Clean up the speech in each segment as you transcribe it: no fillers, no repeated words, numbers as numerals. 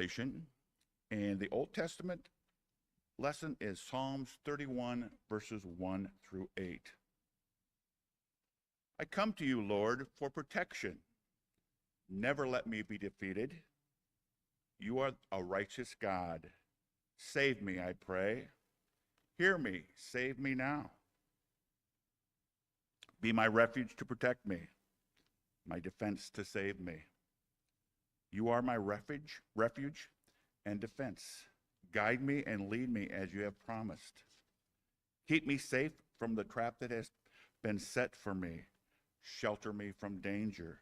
translation, and the Old Testament lesson is Psalms 31, verses 1 through 8. I come to you, Lord, for protection. Never let me be defeated. You are a righteous God. Save me, I pray. Hear me, save me now. Be my refuge to protect me, my defense to save me. You are my refuge and defense. Guide me and lead me as you have promised. Keep me safe from the trap that has been set for me. Shelter me from danger.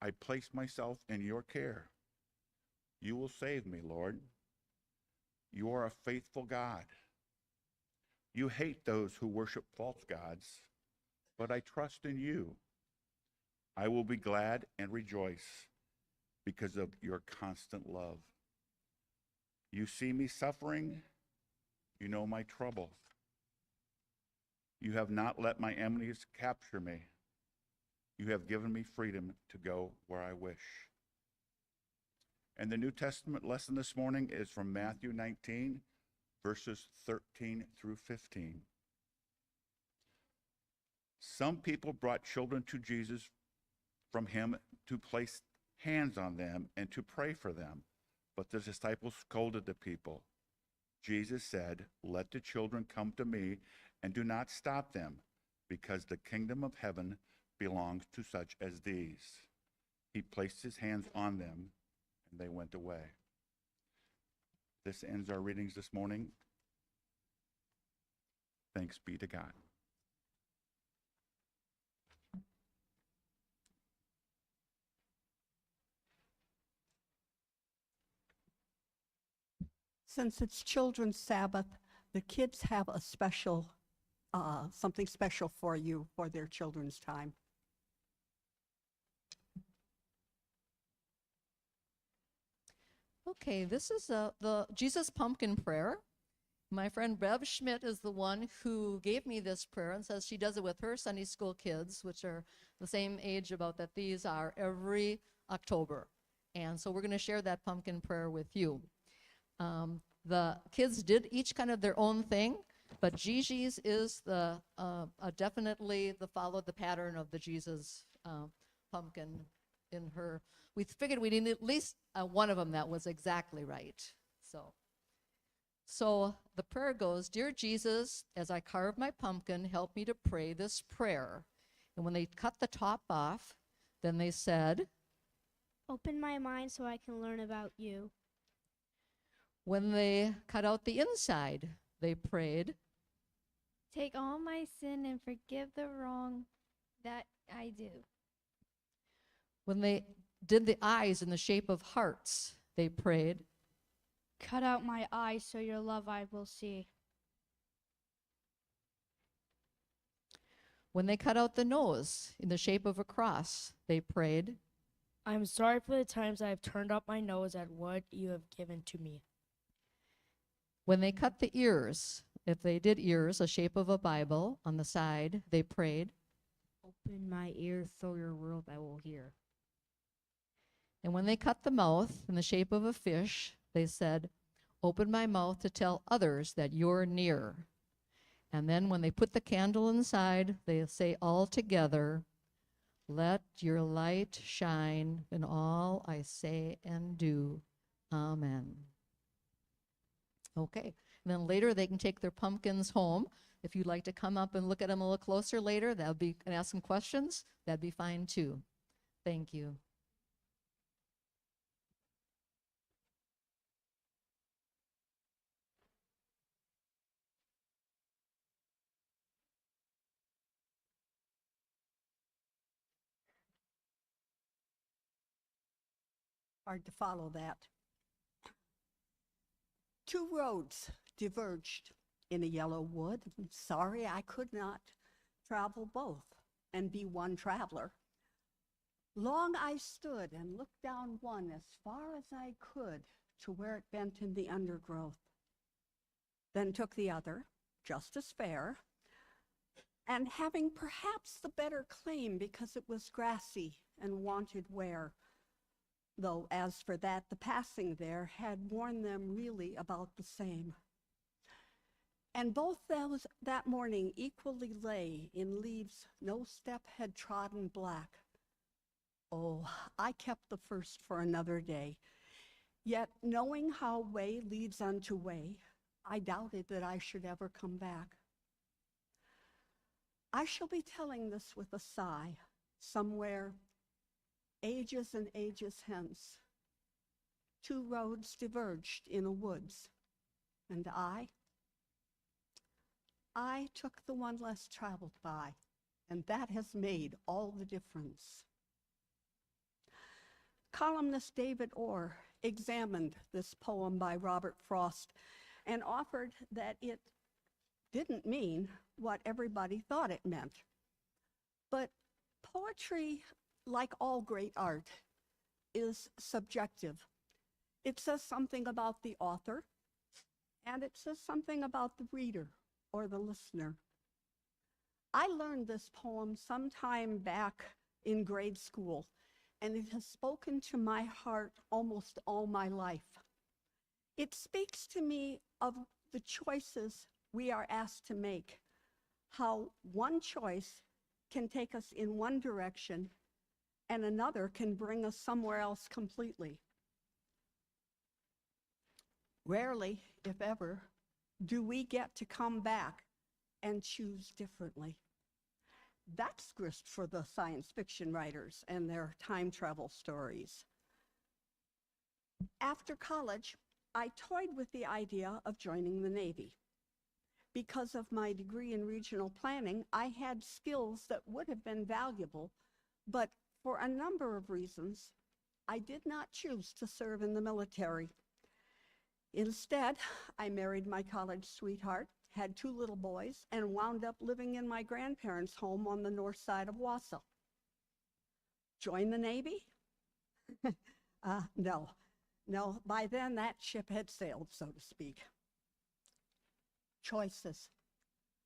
I place myself in your care. You will save me, Lord. You are a faithful God. You hate those who worship false gods, but I trust in you. I will be glad and rejoice because of your constant love. You see me suffering. You know my trouble. You have not let my enemies capture me. You have given me freedom to go where I wish. And the New Testament lesson this morning is from Matthew 19, verses 13 through 15. Some people brought children to Jesus from him to place hands on them and to pray for them. But the disciples scolded the people. Jesus said, "Let the children come to me and do not stop them, because the kingdom of heaven belongs to such as these." He placed his hands on them, and they went away. This ends our readings this morning. Thanks be to God. Since it's Children's Sabbath, the kids have a special, something special for you for their children's time. Okay, this is the Jesus Pumpkin Prayer. My friend Bev Schmidt is the one who gave me this prayer and says she does it with her Sunday school kids, which are the same age about that these are, every October. And so we're going to share that pumpkin prayer with you. The kids did each kind of their own thing, but Gigi's is the definitely followed the pattern of the Jesus pumpkin in her. We figured we needed at least one of them that was exactly right. So the prayer goes, "Dear Jesus, as I carve my pumpkin, help me to pray this prayer." And when they cut the top off, then they said, "Open my mind so I can learn about you." When they cut out the inside, they prayed, "Take all my sin and forgive the wrong that I do." When they did the eyes in the shape of hearts, they prayed, "Cut out my eyes so your love I will see." When they cut out the nose in the shape of a cross, they prayed, "I am sorry for the times I have turned up my nose at what you have given to me." When they cut the ears, if they did ears, a shape of a Bible on the side, they prayed, "Open my ears so your word I will hear." And when they cut the mouth in the shape of a fish, they said, "Open my mouth to tell others that you're near." And then when they put the candle inside, they say all together, "Let your light shine in all I say and do. Amen." Okay, and then later they can take their pumpkins home. If you'd like to come up and look at them a little closer later, that would be, and ask some questions, that'd be fine too. Thank you. Hard to follow that. Two roads diverged in a yellow wood. Sorry, I could not travel both and be one traveler. Long I stood and looked down one as far as I could to where it bent in the undergrowth. Then took the other, just as fair, and having perhaps the better claim because it was grassy and wanted wear. though as for that, the passing there had warned them really about the same. And both those that morning equally lay in leaves no step had trodden black. Oh, I kept the first for another day. Yet, knowing how way leads unto way, I doubted that I should ever come back. I shall be telling this with a sigh, somewhere, ages and ages hence. Two roads diverged in the woods, and I took the one less traveled by, and that has made all the difference. Columnist David Orr examined this poem by Robert Frost and offered that it didn't mean what everybody thought it meant. But poetry, like all great art, is subjective. It says something about the author, and it says something about the reader or the listener. I learned this poem sometime back in grade school, and it has spoken to my heart almost all my life. It speaks to me of the choices we are asked to make, how one choice can take us in one direction and another can bring us somewhere else completely. Rarely, if ever, do we get to come back and choose differently. That's grist for the science fiction writers and their time travel stories. After college, I toyed with the idea of joining the Navy. Because of my degree in regional planning, I had skills that would have been valuable, but for a number of reasons, I did not choose to serve in the military. Instead, I married my college sweetheart, had 2 little boys, and wound up living in my grandparents' home on the north side of Wausau. Join the Navy? No, by then that ship had sailed, so to speak. Choices.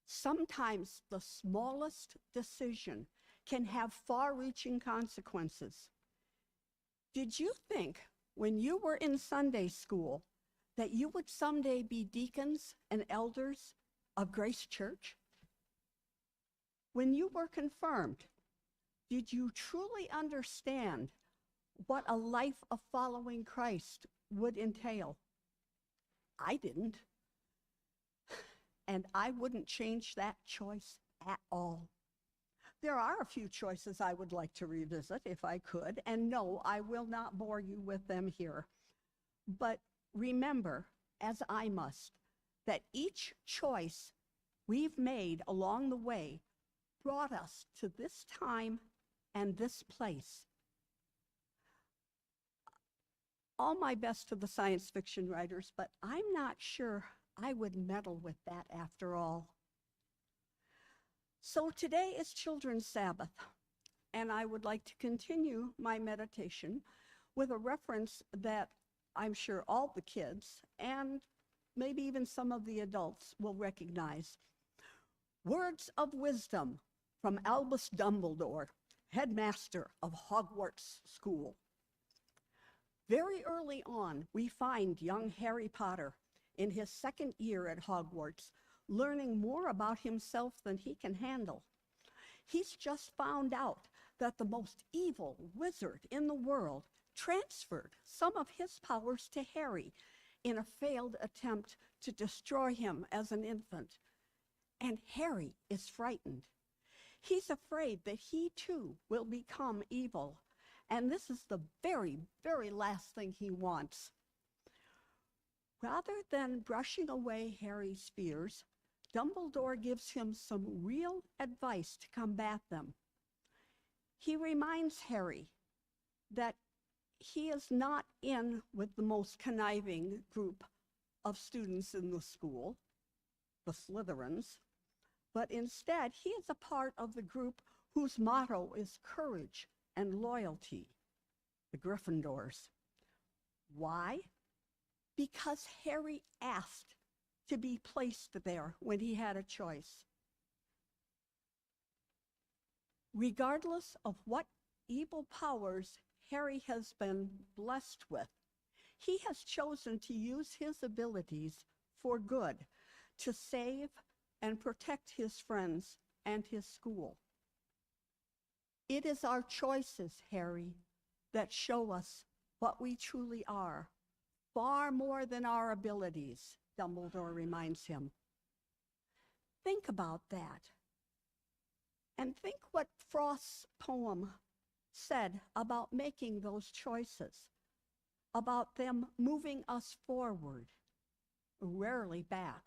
Sometimes the smallest decision can have far-reaching consequences. Did you think when you were in Sunday school that you would someday be deacons and elders of Grace Church? When you were confirmed, did you truly understand what a life of following Christ would entail? I didn't. And I wouldn't change that choice at all. There are a few choices I would like to revisit if I could, and no, I will not bore you with them here. But remember, as I must, that each choice we've made along the way brought us to this time and this place. All my best to the science fiction writers, but I'm not sure I would meddle with that after all. So today is Children's Sabbath, and I would like to continue my meditation with a reference that I'm sure all the kids and maybe even some of the adults will recognize. Words of wisdom from Albus Dumbledore, headmaster of Hogwarts School. Very early on, we find young Harry Potter in his 2nd year at Hogwarts, learning more about himself than he can handle. He's just found out that the most evil wizard in the world transferred some of his powers to Harry in a failed attempt to destroy him as an infant. And Harry is frightened. He's afraid that he too will become evil. And this is the very, very last thing he wants. Rather than brushing away Harry's fears, Dumbledore gives him some real advice to combat them. He reminds Harry that he is not in with the most conniving group of students in the school, the Slytherins, but instead he is a part of the group whose motto is courage and loyalty, the Gryffindors. Why? Because Harry asked to be placed there when he had a choice. Regardless of what evil powers Harry has been blessed with. He has chosen to use his abilities for good, to save and protect his friends and his school. It is our choices, Harry, that show us what we truly are, far more than our abilities, Dumbledore reminds him. Think about that. And think what Frost's poem said about making those choices, about them moving us forward, rarely back.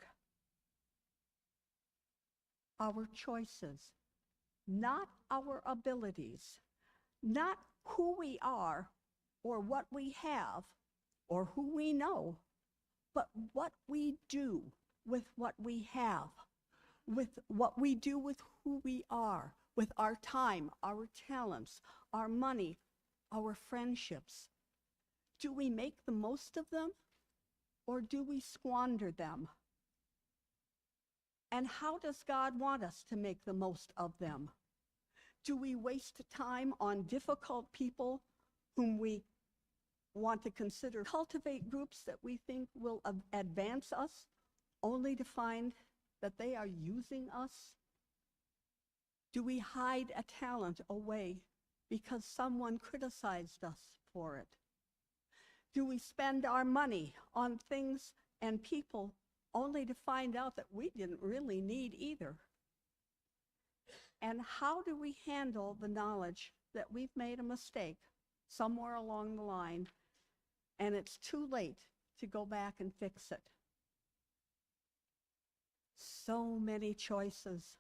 Our choices, not our abilities, not who we are or what we have or who we know, but what we do with what we have, with what we do with who we are, with our time, our talents, our money, our friendships. Do we make the most of them, or do we squander them? And how does God want us to make the most of them? Do we waste time on difficult people whom we want to consider, cultivate groups that we think will advance us, only to find that they are using us? Do we hide a talent away because someone criticized us for it? Do we spend our money on things and people only to find out that we didn't really need either? And how do we handle the knowledge that we've made a mistake somewhere along the line and it's too late to go back and fix it? So many choices.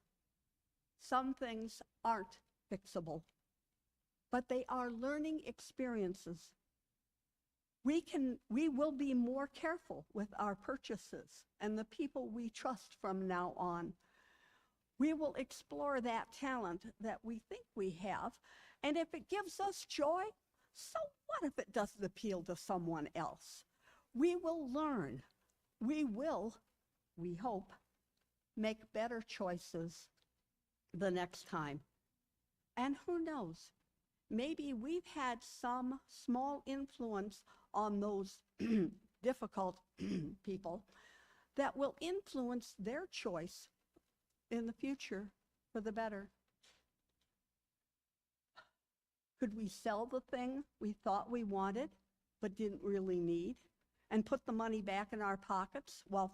Some things aren't fixable, but they are learning experiences. We will be more careful with our purchases and the people we trust from now on. We will explore that talent that we think we have, and if it gives us joy, so what if it doesn't appeal to someone else? We will learn. We will, we hope, make better choices the next time. And who knows, maybe we've had some small influence on those difficult people that will influence their choice in the future for the better. Could we sell the thing we thought we wanted but didn't really need and put the money back in our pockets while